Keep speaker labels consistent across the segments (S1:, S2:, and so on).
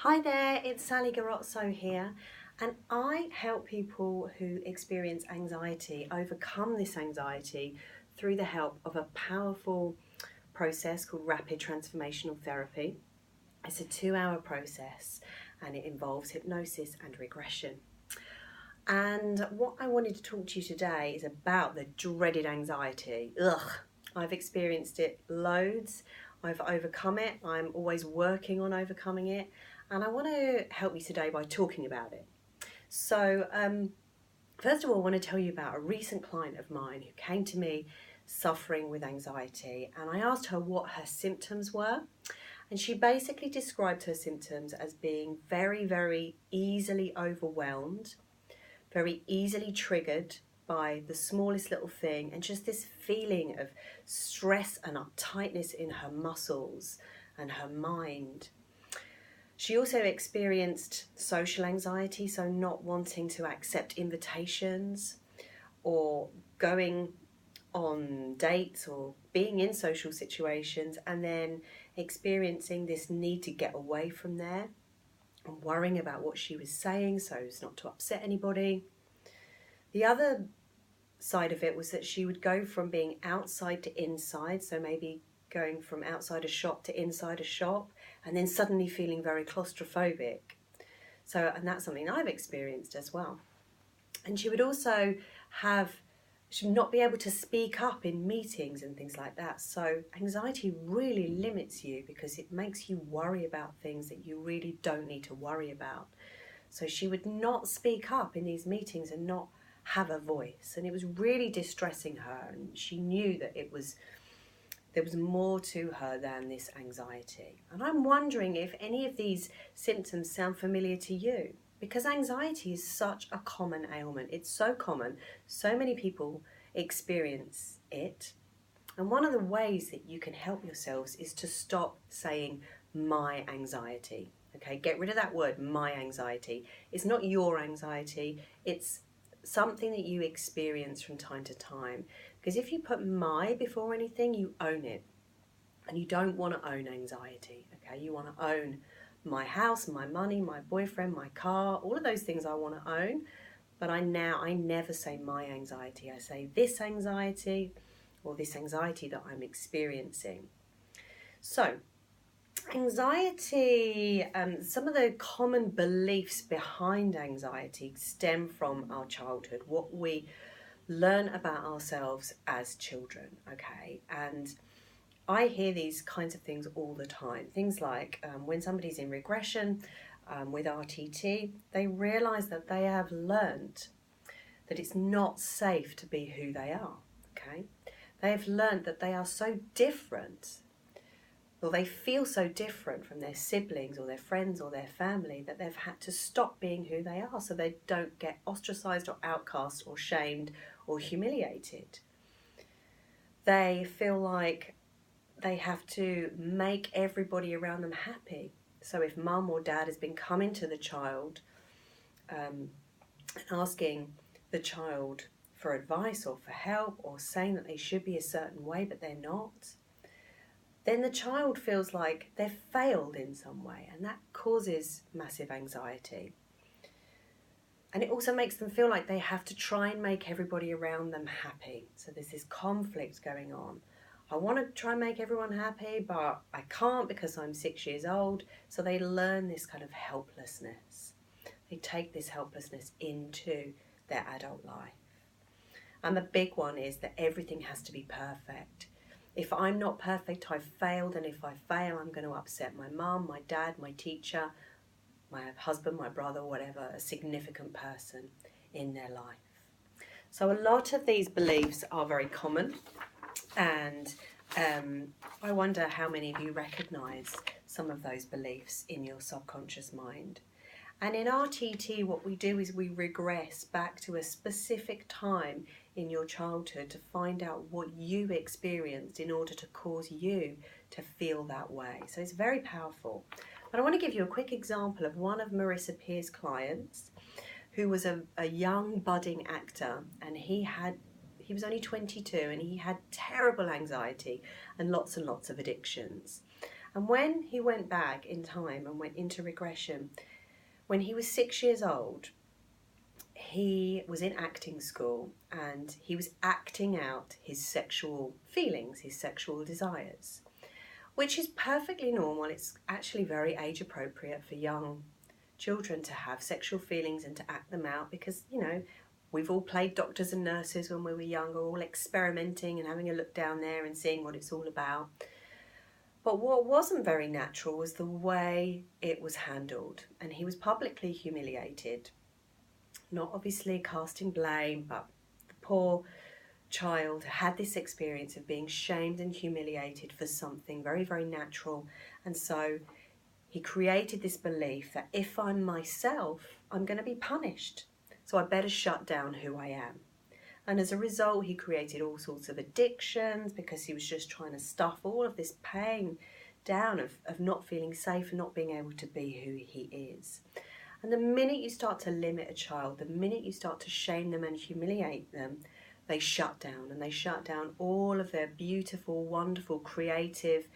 S1: Hi there, it's Sally Garozzo here, and I help people who experience anxiety overcome this anxiety through the help of a powerful process called rapid transformational therapy. It's a 2 hour process and it involves hypnosis and regression. And what I wanted to talk to you today is about the dreaded anxiety. Ugh, I've experienced it loads. I've overcome it. I'm always working on overcoming it. And I want to help you today by talking about it. So, first of all, I want to tell you about a recent client of mine who came to me suffering with anxiety. And I asked her what her symptoms were. And she basically described her symptoms as being very, very easily overwhelmed, very easily triggered by the smallest little thing, and just this feeling of stress and uptightness in her muscles and her mind. She also experienced social anxiety, so not wanting to accept invitations or going on dates or being in social situations and then experiencing this need to get away from there and worrying about what she was saying so as not to upset anybody. The other side of it was that she would go from being outside to inside, so maybe going from outside a shop to inside a shop, and then suddenly feeling very claustrophobic. So, and that's something I've experienced as well. And she would also she would not be able to speak up in meetings and things like that. So anxiety really limits you because it makes you worry about things that you really don't need to worry about. So she would not speak up in these meetings and not have a voice, and it was really distressing her, and she knew that there was more to her than this anxiety. And I'm wondering if any of these symptoms sound familiar to you, because anxiety is such a common ailment. It's so common, so many people experience it. And one of the ways that you can help yourselves is to stop saying my anxiety. Okay, get rid of that word, my anxiety. It's not your anxiety, it's something that you experience from time to time. Because if you put my before anything, you own it. And you don't want to own anxiety, okay? You want to own my house, my money, my boyfriend, my car, all of those things I want to own. But I never say my anxiety. I say this anxiety or this anxiety that I'm experiencing. So, anxiety, some of the common beliefs behind anxiety stem from our childhood, what we learn about ourselves as children, okay? And I hear these kinds of things all the time. Things like when somebody's in regression with RTT, they realise that they have learned that it's not safe to be who they are, okay? They have learned that they are so different, or they feel so different from their siblings or their friends or their family, that they've had to stop being who they are so they don't get ostracised or outcast or shamed or humiliated. They feel like they have to make everybody around them happy. So if mum or dad has been coming to the child and asking the child for advice or for help or saying that they should be a certain way but they're not, then the child feels like they've failed in some way, and that causes massive anxiety. And it also makes them feel like they have to try and make everybody around them happy. So there's this conflict going on. I want to try and make everyone happy, but I can't because I'm 6 years old. So they learn this kind of helplessness. They take this helplessness into their adult life. And the big one is that everything has to be perfect. If I'm not perfect, I've failed, and if I fail, I'm going to upset my mum, my dad, my teacher, my husband, my brother, whatever, a significant person in their life. So a lot of these beliefs are very common, and I wonder how many of you recognise some of those beliefs in your subconscious mind. And in RTT, what we do is we regress back to a specific time in your childhood to find out what you experienced in order to cause you to feel that way. So it's very powerful. But I want to give you a quick example of one of Marissa Peer's clients who was a young budding actor, and he was only 22 and he had terrible anxiety and lots of addictions. And when he went back in time and went into regression, when he was 6 years old, he was in acting school and he was acting out his sexual feelings, his sexual desires, which is perfectly normal. It's actually very age appropriate for young children to have sexual feelings and to act them out because, you know, we've all played doctors and nurses when we were younger, all experimenting and having a look down there and seeing what it's all about. But what wasn't very natural was the way it was handled, and he was publicly humiliated. Not obviously casting blame, but the poor child had this experience of being shamed and humiliated for something very, very natural. And so he created this belief that if I'm myself, I'm going to be punished. So I better shut down who I am. And as a result, he created all sorts of addictions because he was just trying to stuff all of this pain down of not feeling safe and not being able to be who he is. And the minute you start to limit a child, the minute you start to shame them and humiliate them, they shut down, and they shut down all of their beautiful, wonderful, creative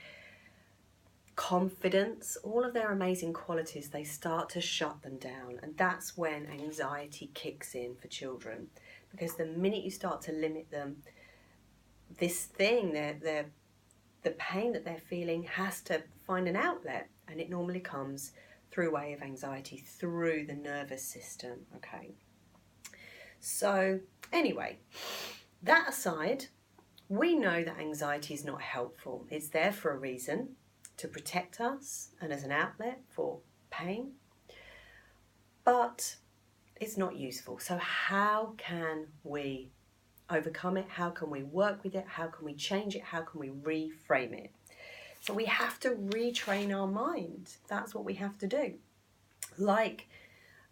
S1: confidence, all of their amazing qualities. They start to shut them down, and that's when anxiety kicks in for children, because the minute you start to limit them, this thing, the pain that they're feeling has to find an outlet, and it normally comes through way of anxiety, through the nervous system. Okay, so anyway, that aside, we know that anxiety is not helpful. It's there for a reason, to protect us and as an outlet for pain, but it's not useful. So how can we overcome it? How can we work with it? How can we change it? How can we reframe it? So we have to retrain our mind. That's what we have to do. Like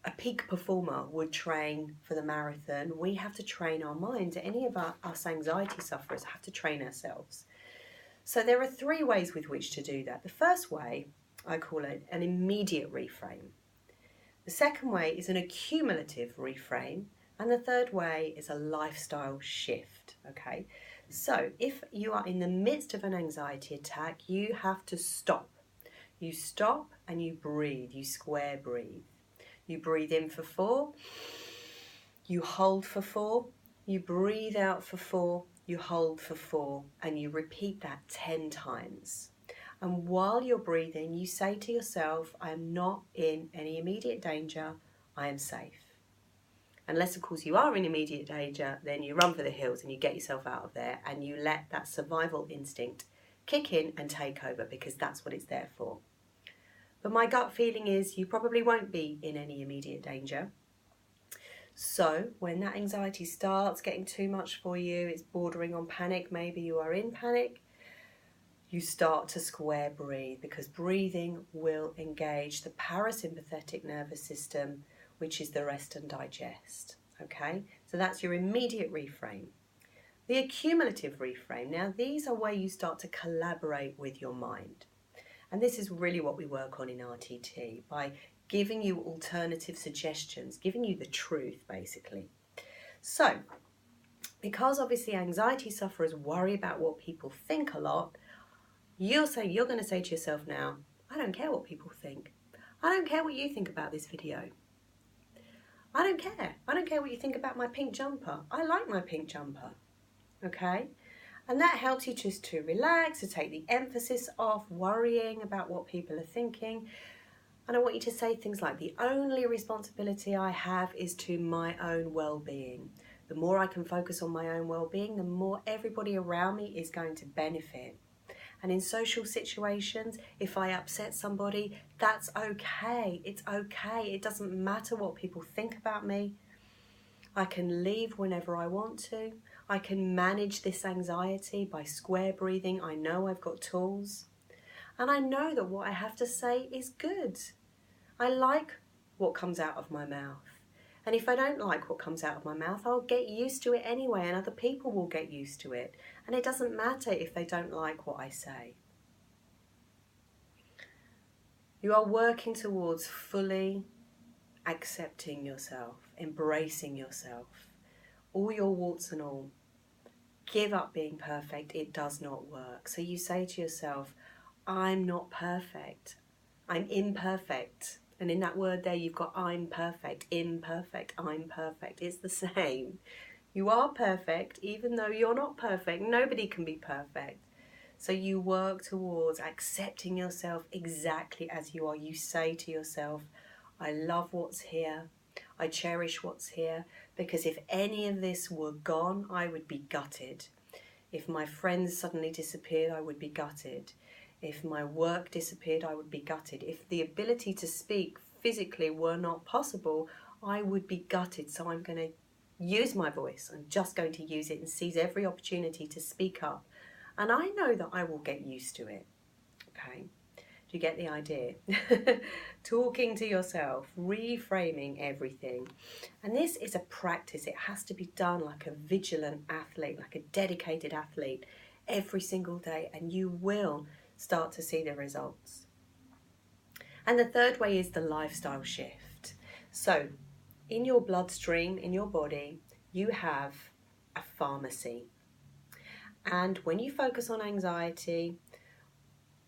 S1: a peak performer would train for the marathon, we have to train our minds. Any of us anxiety sufferers have to train ourselves. So there are 3 ways with which to do that. The first way, I call it an immediate reframe. The second way is an accumulative reframe. And the third way is a lifestyle shift, okay? So if you are in the midst of an anxiety attack, you have to stop. You stop and you breathe, you square breathe. You breathe in for 4, you hold for 4, you breathe out for 4, you hold for 4, and you repeat that 10 times. And while you're breathing, you say to yourself, I am not in any immediate danger, I am safe. Unless, of course, you are in immediate danger, then you run for the hills and you get yourself out of there and you let that survival instinct kick in and take over, because that's what it's there for. But my gut feeling is you probably won't be in any immediate danger. So when that anxiety starts getting too much for you, it's bordering on panic, maybe you are in panic, you start to square breathe, because breathing will engage the parasympathetic nervous system, which is the rest and digest. Okay, so that's your immediate reframe. The accumulative reframe, now these are where you start to collaborate with your mind. And this is really what we work on in RTT, by giving you alternative suggestions, giving you the truth, basically. So, because obviously anxiety sufferers worry about what people think a lot, you're going to say to yourself now, I don't care what people think. I don't care what you think about this video. I don't care. I don't care what you think about my pink jumper. I like my pink jumper. Okay? And that helps you just to relax, to take the emphasis off worrying about what people are thinking. And I want you to say things like, the only responsibility I have is to my own well-being. The more I can focus on my own well-being, the more everybody around me is going to benefit. And in social situations, if I upset somebody, that's okay. It's okay. It doesn't matter what people think about me. I can leave whenever I want to. I can manage this anxiety by square breathing. I know I've got tools. And I know that what I have to say is good. I like what comes out of my mouth. And if I don't like what comes out of my mouth, I'll get used to it anyway, and other people will get used to it. And it doesn't matter if they don't like what I say. You are working towards fully accepting yourself, embracing yourself, all your warts and all. Give up being perfect. It does not work. So you say to yourself, I'm not perfect. I'm imperfect. And in that word there, you've got I'm perfect, imperfect, I'm perfect. It's the same. You are perfect, even though you're not perfect. Nobody can be perfect. So you work towards accepting yourself exactly as you are. You say to yourself, I love what's here. I cherish what's here. Because if any of this were gone, I would be gutted. If my friends suddenly disappeared, I would be gutted. If my work disappeared, I would be gutted. If the ability to speak physically were not possible, I would be gutted. So I'm going to use my voice. I'm just going to use it and seize every opportunity to speak up. And I know that I will get used to it. Okay? Do you get the idea? Talking to yourself, reframing everything. And this is a practice. It has to be done like a vigilant athlete, like a dedicated athlete every single day, and you will start to see the results. And the third way is the lifestyle shift. So in your bloodstream, in your body, you have a pharmacy. And when you focus on anxiety,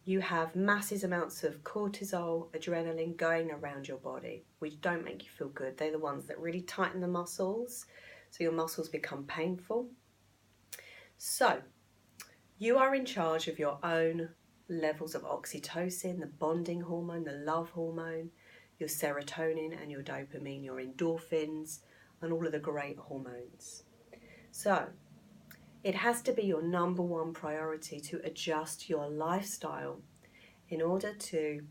S1: you have massive amounts of cortisol, adrenaline going around your body, which don't make you feel good. They're the ones that really tighten the muscles, so your muscles become painful. So you are in charge of your own levels of oxytocin, the bonding hormone, the love hormone, your serotonin and your dopamine, your endorphins, and all of the great hormones. So it has to be your number one priority to adjust your lifestyle in order to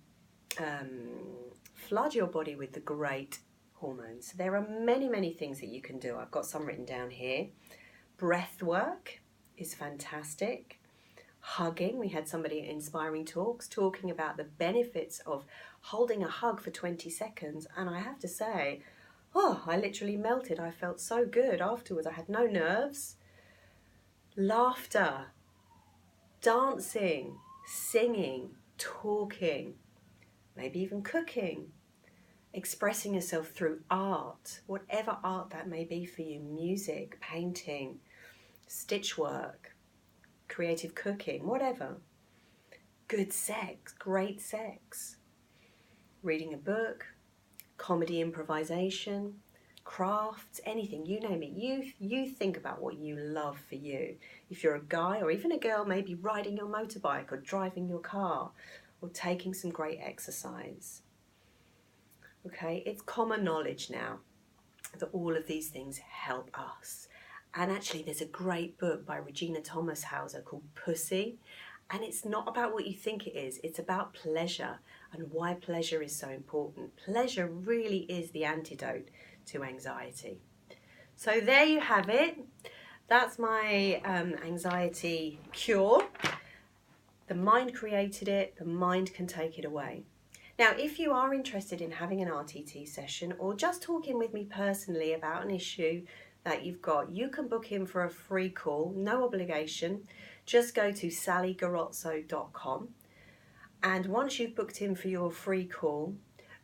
S1: flood your body with the great hormones. So there are many, many things that you can do. I've got some written down here. Breath work is fantastic. Hugging, we had somebody at Inspiring Talks talking about the benefits of holding a hug for 20 seconds. And I have to say, I literally melted. I felt so good afterwards. I had no nerves. Laughter, dancing, singing, talking, maybe even cooking, expressing yourself through art, whatever art that may be for you, music, painting, stitch work, creative cooking, whatever. Good sex, great sex, reading a book, comedy improvisation, crafts, anything, you name it. You think about what you love for you. If you're a guy or even a girl, maybe riding your motorbike or driving your car or taking some great exercise. Okay, it's common knowledge now that all of these things help us. And actually there's a great book by Regina Thomas Hauser called Pussy, and it's not about what you think it is, it's about pleasure and why pleasure is so important. Pleasure really is the antidote to anxiety. So there you have it. That's my anxiety cure. The mind created it, the mind can take it away. Now, if you are interested in having an RTT session or just talking with me personally about an issue that you've got, you can book in for a free call, no obligation. Just go to sallygarozzo.com, and once you've booked in for your free call,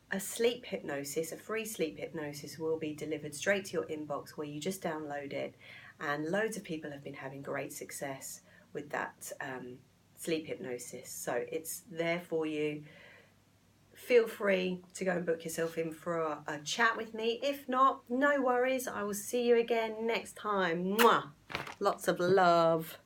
S1: a sleep hypnosis, a free sleep hypnosis will be delivered straight to your inbox where you just download it, and loads of people have been having great success with that sleep hypnosis. So it's there for you. Feel free to go and book yourself in for a chat with me. If not, no worries. I will see you again next time. Mwah! Lots of love.